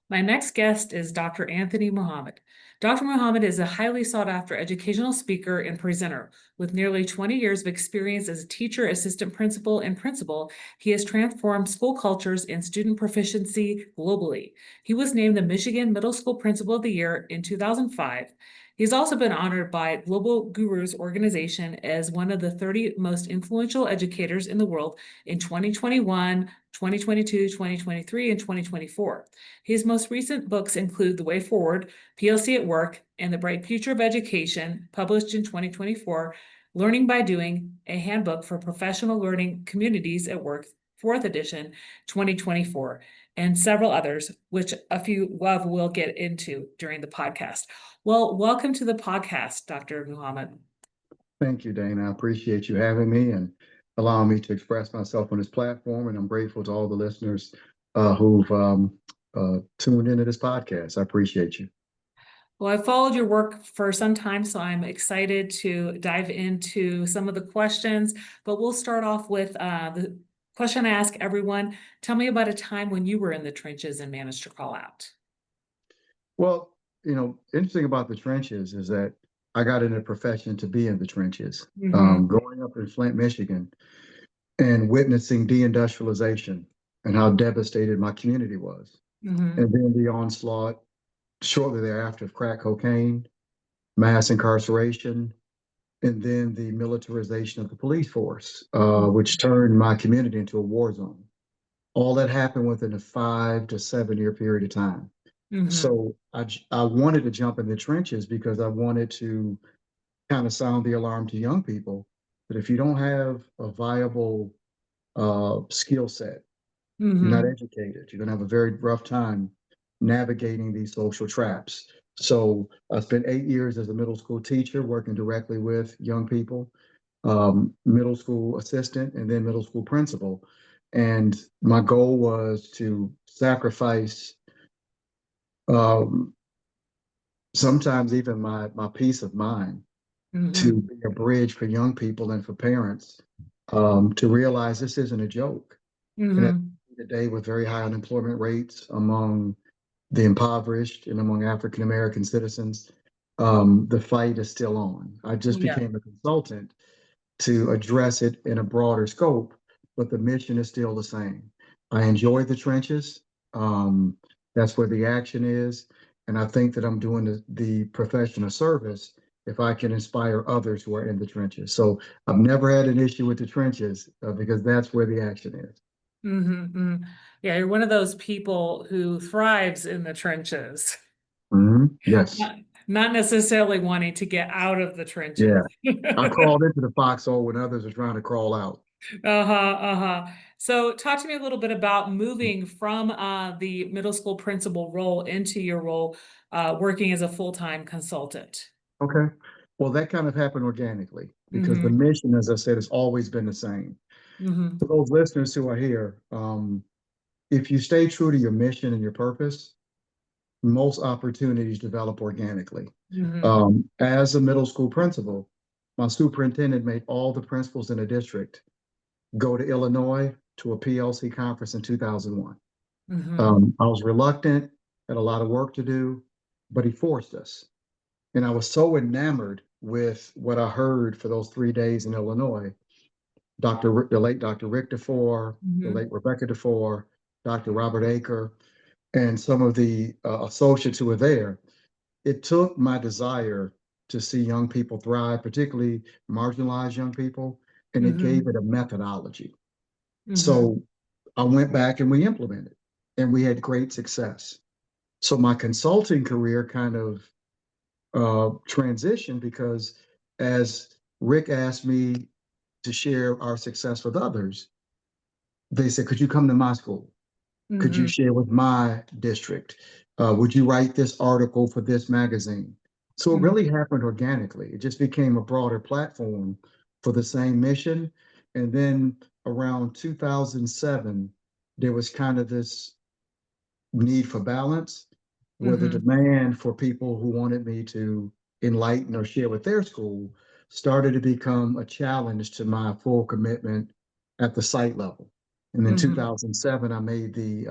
My next guest is Dr. Anthony Muhammad. Dr. Muhammad is a highly sought after educational speaker and presenter. With nearly 20 years of experience as a teacher, assistant principal, and principal, he has transformed school cultures and student proficiency globally. He was named the Michigan Middle School Principal of the Year in 2005. He's also been honored by Global Gurus organization as one of the 30 most influential educators in the world in 2021, 2022, 2023, and 2024. His most recent books include The Way Forward, PLC at Work, and The Bright Future of Education, published in 2024, Learning by Doing, a Handbook for Professional Learning Communities at Work, 4th edition, 2024, and several others, which a few of we'll get into during the podcast. Well, welcome to the podcast, Dr. Muhammad. Thank you, Dana. I appreciate you having me and allowing me to express myself on this platform. And I'm grateful to all the listeners who've tuned into this podcast. I appreciate you. Well, I've followed your work for some time, so I'm excited to dive into some of the questions. But we'll start off with the question I ask everyone. Tell me about a time when you were in the trenches and managed to crawl out. Well, interesting about the trenches is that I got in a profession to be in the trenches. Growing up in Flint, Michigan, and witnessing deindustrialization and how devastated my community was. Mm-hmm. And then the onslaught shortly thereafter of crack cocaine, mass incarceration, and then the militarization of the police force, which turned my community into a war zone. All that happened within a 5 to 7 year period of time. Mm-hmm. So I wanted to jump in the trenches because I wanted to kind of sound the alarm to young people that if you don't have a viable skill set, you're not educated, you're going to have a very rough time navigating these social traps. So I spent 8 years as a middle school teacher working directly with young people, middle school assistant, and then middle school principal. And my goal was to sacrifice sometimes even my peace of mind to be a bridge for young people and for parents to realize this isn't a joke. And at the day, with very high unemployment rates among the impoverished and among African American citizens, the fight is still on. I just became a consultant to address it in a broader scope, but the mission is still the same. I enjoy the trenches. That's where the action is. And I think that I'm doing the profession of service if I can inspire others who are in the trenches. So I've never had an issue with the trenches because that's where the action is. Yeah, you're one of those people who thrives in the trenches. Yes. Not necessarily wanting to get out of the trenches. Yeah. I crawled into the foxhole when others are trying to crawl out. So talk to me a little bit about moving from the middle school principal role into your role working as a full-time consultant. Okay. Well, that kind of happened organically because the mission, as I said, has always been the same. For those listeners who are here, if you stay true to your mission and your purpose, most opportunities develop organically. As a middle school principal, my superintendent made all the principals in the district go to Illinois to a PLC conference in 2001. I was reluctant, had a lot of work to do, but he forced us. And I was so enamored with what I heard for those 3 days in Illinois. The late Dr. Rick DeFore, the late Rebecca DeFore, Dr. Robert Aker, and some of the associates who were there. It took my desire to see young people thrive, particularly marginalized young people, and it gave it a methodology. So I went back and we implemented, and we had great success. So my consulting career kind of transitioned because as Rick asked me to share our success with others, they said, could you come to my school? Could you share with my district? Would you write this article for this magazine? So it really happened organically. It just became a broader platform for the same mission. And then around 2007, there was kind of this need for balance where the demand for people who wanted me to enlighten or share with their school started to become a challenge to my full commitment at the site level. And in 2007, I made the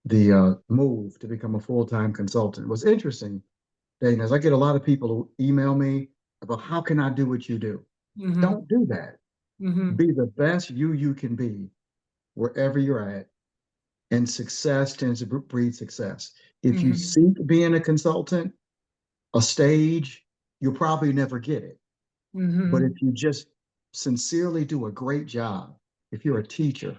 the move to become a full-time consultant. What's interesting, Dana, is I get a lot of people who email me about how can I do what you do? Mm-hmm. Don't do that. Mm-hmm. Be the best you can be wherever you're at, and success tends to breed success. If you Mm-hmm. seek being a consultant, a stage, you'll probably never get it. But Mm-hmm. if you just sincerely do a great job, if you're a teacher,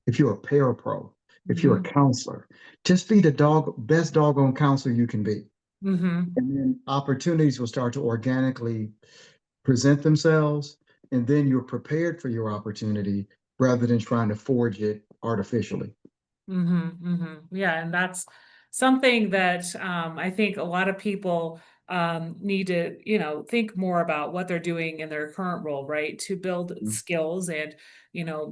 if you're a parapro, if you're a Mm-hmm. counselor, just be the best doggone counselor you can be. Mm-hmm. And then opportunities will start to organically present themselves. And then you're prepared for your opportunity rather than trying to forge it artificially. Mm-hmm, mm-hmm. Yeah, and that's something that I think a lot of people need to, think more about what they're doing in their current role, right? To build skills and,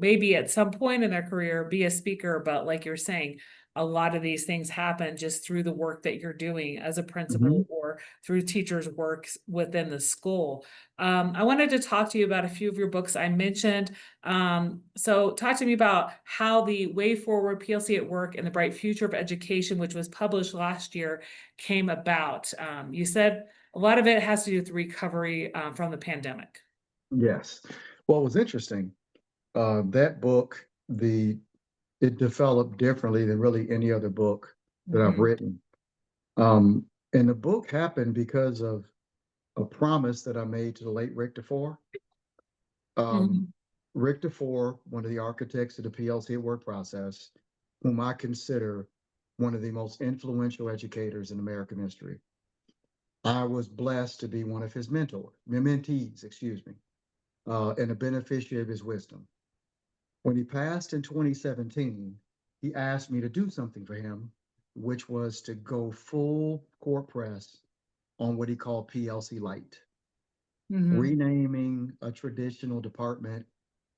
maybe at some point in their career be a speaker, but like you're saying, a lot of these things happen just through the work that you're doing as a Mm-hmm. principal or through teachers' works within the school. I wanted to talk to you about a few of your books I mentioned. So talk to me about how the Way Forward PLC at Work and the Bright Future of Education, which was published last year, came about. You said a lot of it has to do with recovery from the pandemic. Yes. Well, it was interesting. That book, it developed differently than really any other book that I've Hmm. written. Um, and the book happened because of a promise that I made to the late Rick DeFore. Um, Hmm. Rick DeFore, one of the architects of the PLC at work process, whom I consider one of the most influential educators in American history. I was blessed to be one of his mentees, excuse me, and a beneficiary of his wisdom. When he passed in 2017, he asked me to do something for him, which was to go full court press on what he called PLC Light, Hmm. renaming a traditional department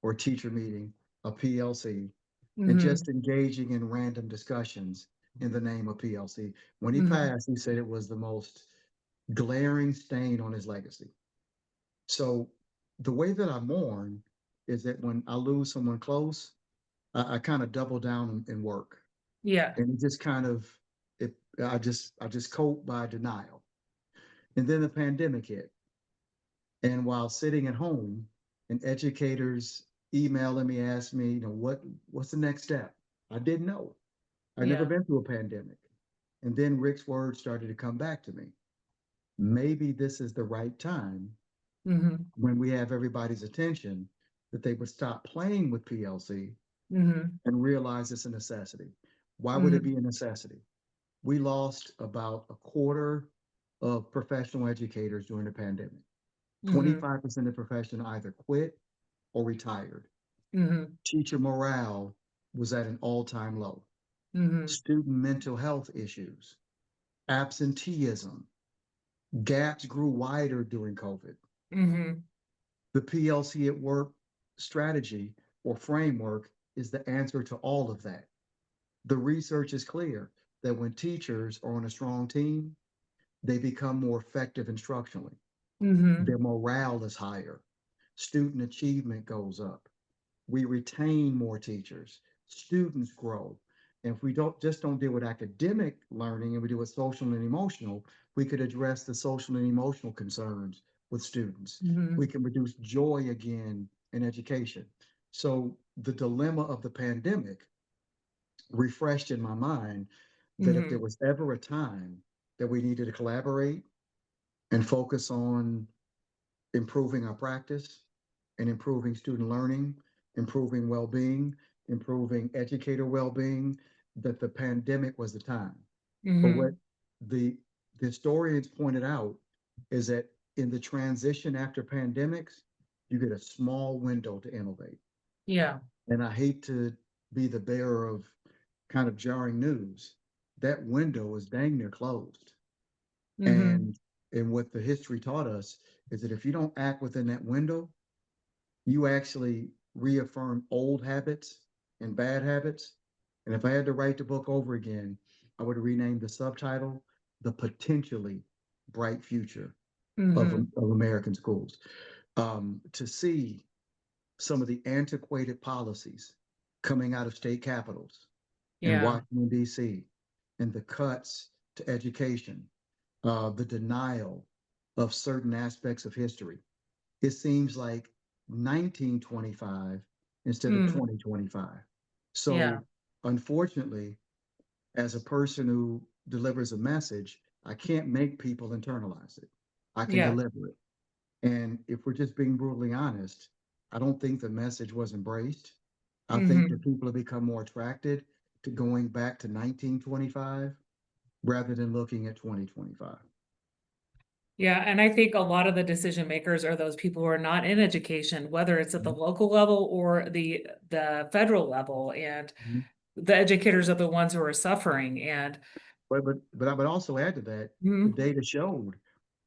or teacher meeting a PLC, and Hmm. just engaging in random discussions in the name of PLC. When he Hmm. passed, he said it was the most glaring stain on his legacy. So the way that I mourn is that when I lose someone close, I kind of double down and work, Yeah. and it just kind of it. I just cope by denial, and then the pandemic hit, and while sitting at home, and educators emailing me, asked me, what's the next step? I didn't know. I'd never Yeah. been through a pandemic, and then Rick's words started to come back to me. Maybe this is the right time Hmm. when we have everybody's attention that they would stop playing with PLC Hmm. and realize it's a necessity. Why would it Hmm. be a necessity? We lost about a quarter of professional educators during the pandemic. Hmm. 25% of the profession either quit or retired. Hmm. Teacher morale was at an all-time low. Hmm. Student mental health issues, absenteeism, gaps grew wider during COVID. Hmm. The PLC at work strategy or framework is the answer to all of that. The research is clear that when teachers are on a strong team, they become more effective instructionally. Their Hmm. morale is higher. Student achievement goes up. We retain more teachers. Students grow. And if we don't deal with academic learning and we deal with social and emotional, we could address the social and emotional concerns with students. We Hmm. can reduce joy again in education. So the dilemma of the pandemic refreshed in my mind that if there Hmm. was ever a time that we needed to collaborate and focus on improving our practice and improving student learning, improving well-being, improving educator well-being, that the pandemic was the time. But what Hmm. the, the historians pointed out is that in the transition after pandemics, you get a small window to innovate. Yeah. And I hate to be the bearer of kind of jarring news. That window is dang near closed. Hmm. And what the history taught us is that if you don't act within that window, you actually reaffirm old habits and bad habits. And if I had to write the book over again, I would rename the subtitle The Potentially Bright Future Hmm. of American Schools. To see some of the antiquated policies coming out of state capitals in Yeah. Washington, D.C., and the cuts to education, the denial of certain aspects of history. It seems like 1925 instead of Mm. 2025. Yeah. So, unfortunately, as a person who delivers a message, I can't make people internalize it. I can Yeah. deliver it. And if we're just being brutally honest, I don't think the message was embraced. I think that Hmm. people have become more attracted to going back to 1925 rather than looking at 2025. Yeah, and I think a lot of the decision makers are those people who are not in education, whether it's at the Mhm. local level or the federal level, and Mhm. the educators are the ones who are suffering. And But I would also add to that, the mhm, data showed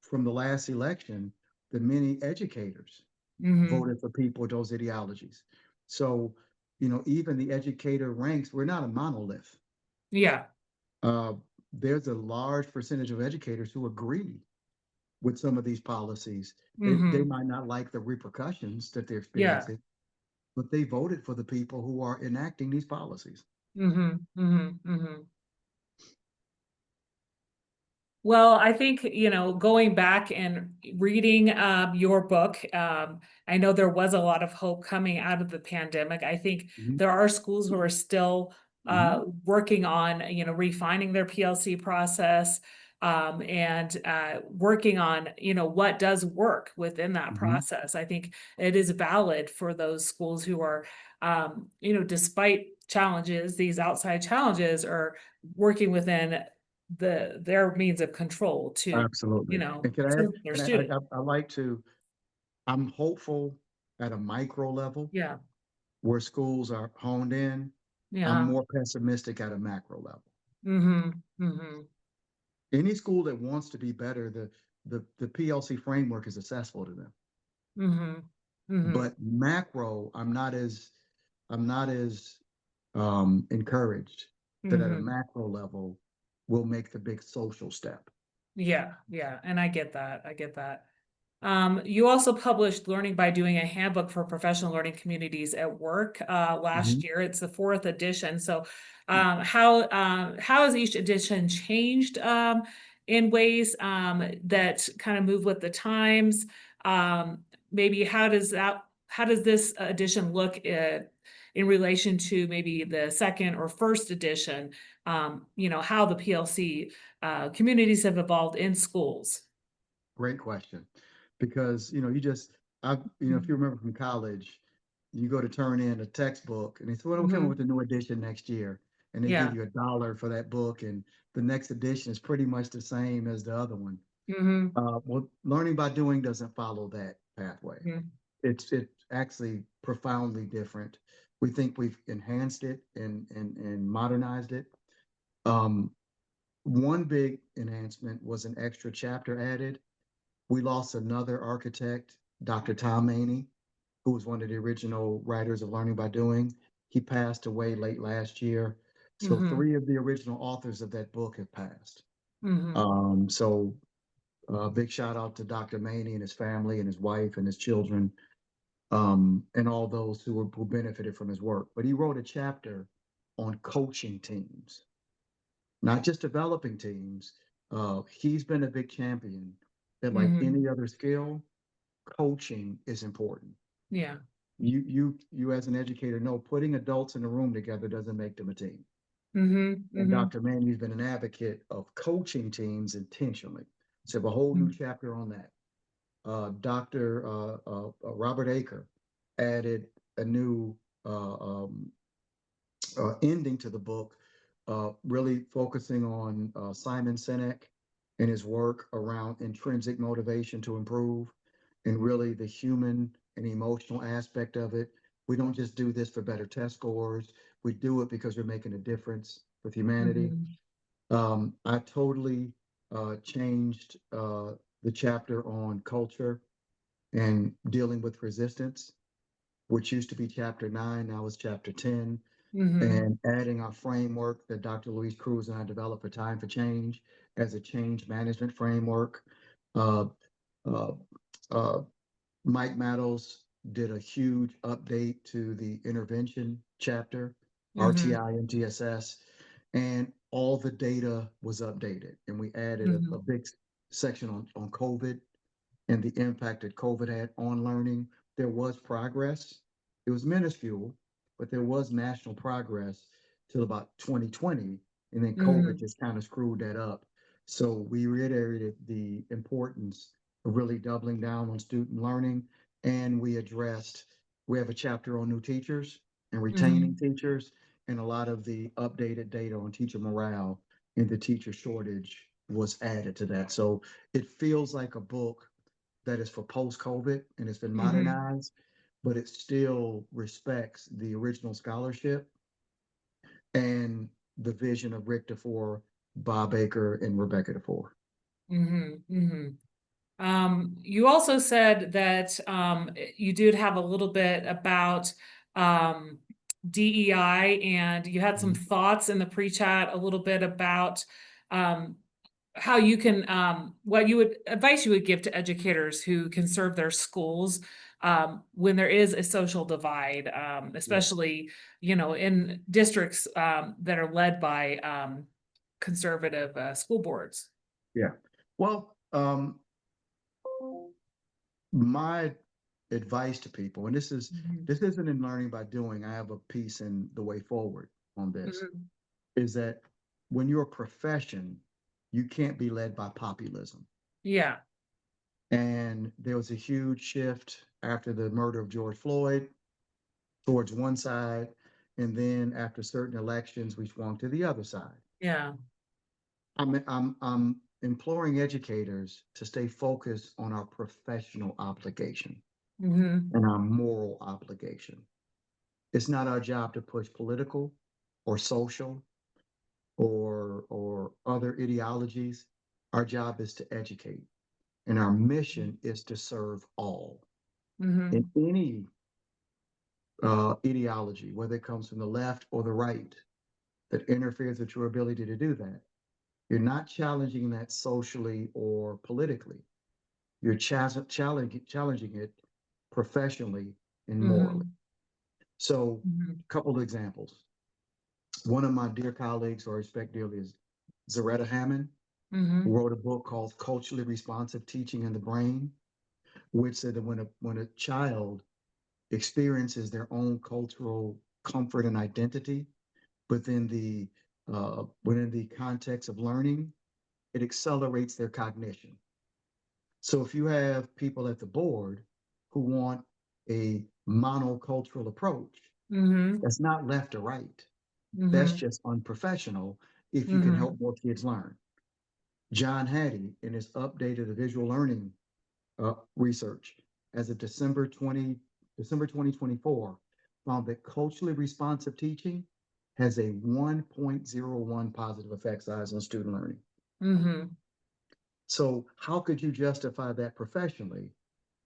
from the last election that many educators mhm, voted for people with those ideologies. So, you know, even the educator ranks, we're not a monolith. yeah, Uh, there's a large percentage of educators who agree with some of these policies. They mhm, might not like the repercussions that they're yeah, experiencing, but they voted for the people who are enacting these policies. mhm, mhm, mhm. Well, I think, going back and reading your book, I know there was a lot of hope coming out of the pandemic. I think Mhm. there are schools who are still Mhm. working on, refining their PLC process, and working on, what does work within that Mhm. process. I think it is valid for those schools who are, despite challenges, these outside challenges, are working within their means of control to, Absolutely. And serve their students. I like to, I'm hopeful at a micro level Yeah, where schools are honed in. I'm yeah. more pessimistic at a macro level. Mhm, mhm, Any school that wants to be better, the PLC framework is accessible to them. mhm, mhm, But macro, I'm not as encouraged that at a mhm. macro level will make the big social step. Yeah, yeah, and I get that, I get that. You also published Learning by Doing, a handbook for professional learning communities at work, last Mhm. year. It's the fourth edition. So, how has each edition changed in ways that kind of move with the times? Maybe how does this edition look in relation to maybe the second or first edition? How the PLC communities have evolved in schools. Great question. Because, if you remember from college, you go to turn in a textbook and they say, well, we'll come up with Mhm. a new edition next year. And they give Yeah. you $1 for that book. And the next edition is pretty much the same as the other one. Mhm. Well, learning by doing doesn't follow that pathway. Mhm. It's actually profoundly different. We think we've enhanced it and modernized it. Um, one big enhancement was an extra chapter added. We lost another architect, Dr. Tom Maney, who was one of the original writers of Learning by Doing. He passed away late last year. So Mhm. three of the original authors of that book have passed. Mhm. So big shout out to Dr. Maney and his family and his wife and his children, and all those who benefited from his work. But he wrote a chapter on coaching teams, not just developing teams. He's been a big champion that, like Mhm. any other skill, coaching is important. Yeah. You as an educator know putting adults in a room together doesn't make them a team. Mhm. And Mhm. Dr. Manny's been an advocate of coaching teams intentionally. So a whole new Mhm. chapter on that. Dr. Robert Aker added a new uh, um, ending to the book, really focusing on Simon Sinek and his work around intrinsic motivation to improve and really the human and emotional aspect of it. We don't just do this for better test scores. We do it because we're making a difference with humanity. Mhm. I totally changed the chapter on culture and dealing with resistance, which used to be chapter 9, now is chapter 10, Mhm. and adding our framework that Dr. Luis Cruz and I developed for Time for Change as a change management framework. Uh, uh, uh, Mike Maddles did a huge update to the intervention chapter Mhm. RTI, MTSS, and all the data was updated. And we added a Mhm. big section on COVID and the impact that COVID had on learning. There was progress. It was minuscule, but there was national progress till about 2020. And then COVID Mhm. just kind of screwed that up. So we reiterated the importance of really doubling down on student learning. And we have a chapter on new teachers and retaining Mhm. teachers, and a lot of the updated data on teacher morale and the teacher shortage was added to that. So it feels like a book that is for post-COVID and it's been Mhm. modernized, but it still respects the original scholarship and the vision of Rick DeFore, Bob Baker, and Rebecca DeFore. Mhm. Mhm. You also said that you did have a little bit about um, DEI, and you had some Mhm. thoughts in the pre-chat a little bit about um, how you can what you would advice you would give to educators who can serve their schools when there is a social divide, Yeah, especially in districts that are led by conservative school boards. yeah. Well, my advice to people, and Mhm. this isn't in learning by doing. I have a piece in the way forward on this. Mhm. Is that when you're a profession, you can't be led by populism. Yeah. And there was a huge shift after the murder of George Floyd towards one side. And then after certain elections, we swung to the other side. Yeah. I'm imploring educators to stay focused on our professional obligation Mhm. and our moral obligation. It's not our job to push political or social or other ideologies. Our job is to educate, and our mission is to serve all. In Mhm. any ideology, whether it comes from the left or the right, that interferes with your ability to do that, you're not challenging that socially or politically. You're challenging it professionally and morally. Mhm. So, Mhm. a couple of examples. One of my dear colleagues who I respect dearly is Zaretta Hammond, who Mhm. wrote a book called Culturally Responsive Teaching in the Brain, which said that when a child experiences their own cultural comfort and identity within the context of learning, it accelerates their cognition. So if you have people at the board who want a monocultural approach, Mhm. that's not left or right. That's Mhm. just unprofessional if you can help Mhm. more kids learn. John Hattie, in his updated visual learning research as of December 2024, found that culturally responsive teaching has a 1.01 positive effect size on student learning. Mhm. So how could you justify that professionally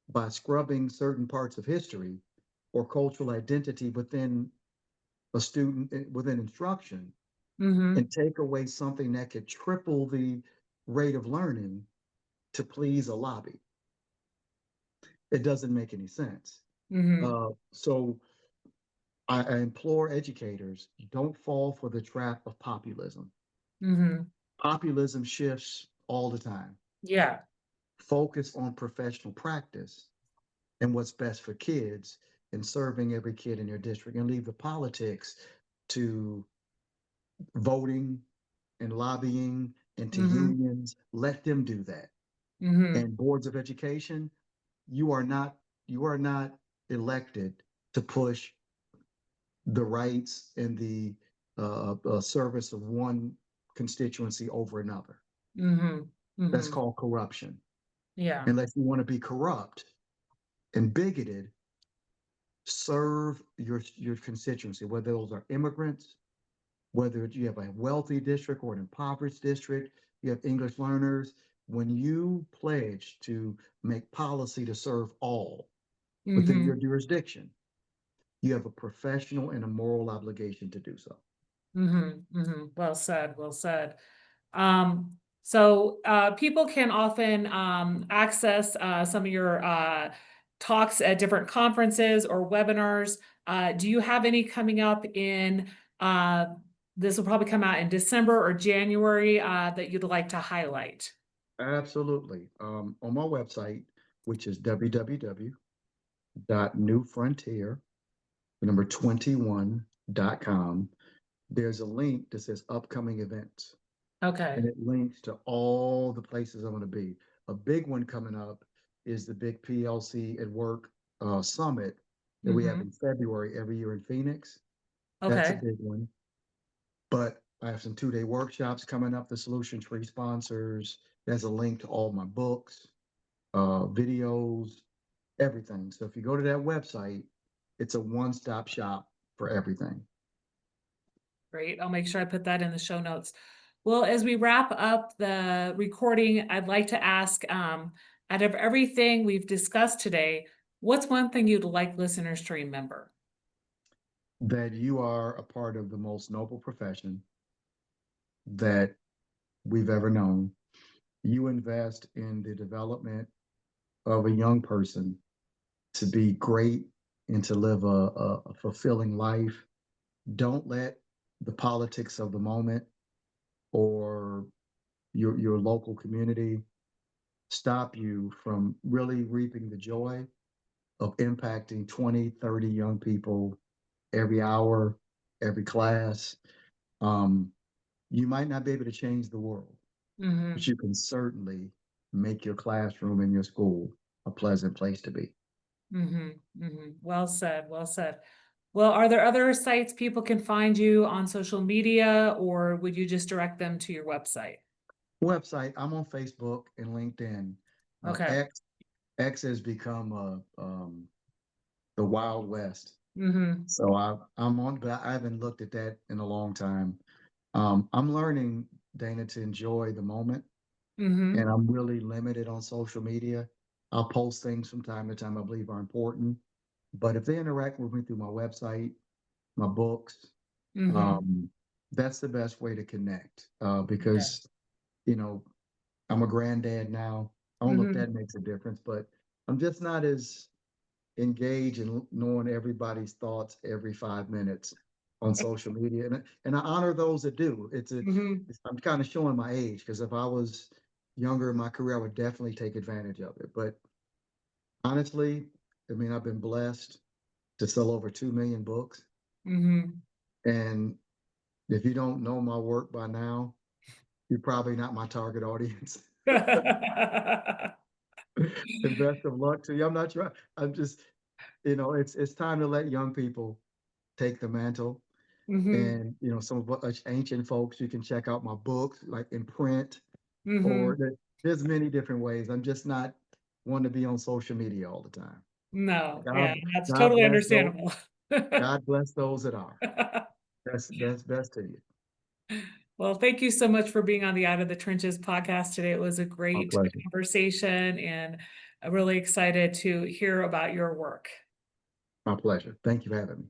by scrubbing certain parts of history or cultural identity within instruction and Mhm. take away something that could triple the rate of learning to please a lobby? It doesn't make any sense. Mhm. So I implore educators, don't fall for the trap of populism. Mhm. Populism shifts all the time. Yeah. Focus on professional practice and what's best for kids and serving every kid in your district, and leave the politics to voting and lobbying and to Mhm. unions. Let them do that. Mhm. And boards of education, you are not elected to push the rights and the service of one constituency over another. Mhm. That's Mhm. called corruption. Yeah. Unless you want to be corrupt and bigoted, serve your constituency, whether those are immigrants, whether you have a wealthy district or an impoverished district, you have English learners. When you pledge to make policy to serve all within your Mhm. jurisdiction, you have a professional and a moral obligation to do so. Mhm. Mhm. Well said. Well said. So people can often access some of your talks at different conferences or webinars. Do you have any coming up in uh, this will probably come out in December or January, that you'd like to highlight? Absolutely. On my website, which is www.newfrontier, the number 21.com, there's a link that says upcoming events, Okay. and it links to all the places I'm going to be. A big one coming up is the big PLC at Work summit that we have Mhm. in February every year in Phoenix. That's a Okay. big one. But I have some 2-day workshops coming up, the Solution Tree sponsors. There's a link to all my books, videos, everything. So if you go to that website, it's a one-stop shop for everything. Great. I'll make sure I put that in the show notes. Well, as we wrap up the recording, I'd like to ask, out of everything we've discussed today, what's one thing you'd like listeners to remember? That you are a part of the most noble profession that we've ever known. You invest in the development of a young person to be great and to live a fulfilling life. Don't let the politics of the moment or your local community stop you from really reaping the joy of impacting 20, 30 young people every hour, every class. Um, you might not be able to change the world, but Mhm. you can certainly make your classroom and your school a pleasant place to be. Mhm. Mhm. Well said. Well said. Well, are there other sites people can find you on social media, or would you just direct them to your website? Website, I'm on Facebook and LinkedIn. Uh, Okay. X X has become the Wild West. Mhm. So I'm on, but I haven't looked at that in a long time. I'm learning, Dana, to enjoy the moment, and Mhm. I'm really limited on social media. I'll post things from time to time I believe are important, but if they interact with me through my website, my books, Mhm. um, that's the best way to connect. Okay. Because you know I'm a granddad now. I don't know if Mhm. that makes a difference, but I'm just not as engage in knowing everybody's thoughts every 5 minutes on social media, and I honor those that do. Mhm. I'm kind of showing my age because if I was younger in my career, I would definitely take advantage of it. But honestly, I mean, I've been blessed to sell over 2 million books, Mhm. and if you don't know my work by now, you're probably not my target audience. And best of luck to you. I'm not trying. I'm just, it's time to let young people take the mantle. Mhm. And some of us ancient folks, you can check out my books like in print, or Mhm. there's many different ways. I'm just not one to be on social media all the time. No, yeah, god that's god totally bless those understandable. god bless those that are. That's best to you. Well, thank you so much for being on the Out of the Trenches podcast today. It was a My great pleasure. conversation, and I'm really excited to hear about your work. My pleasure. Thank you for having me.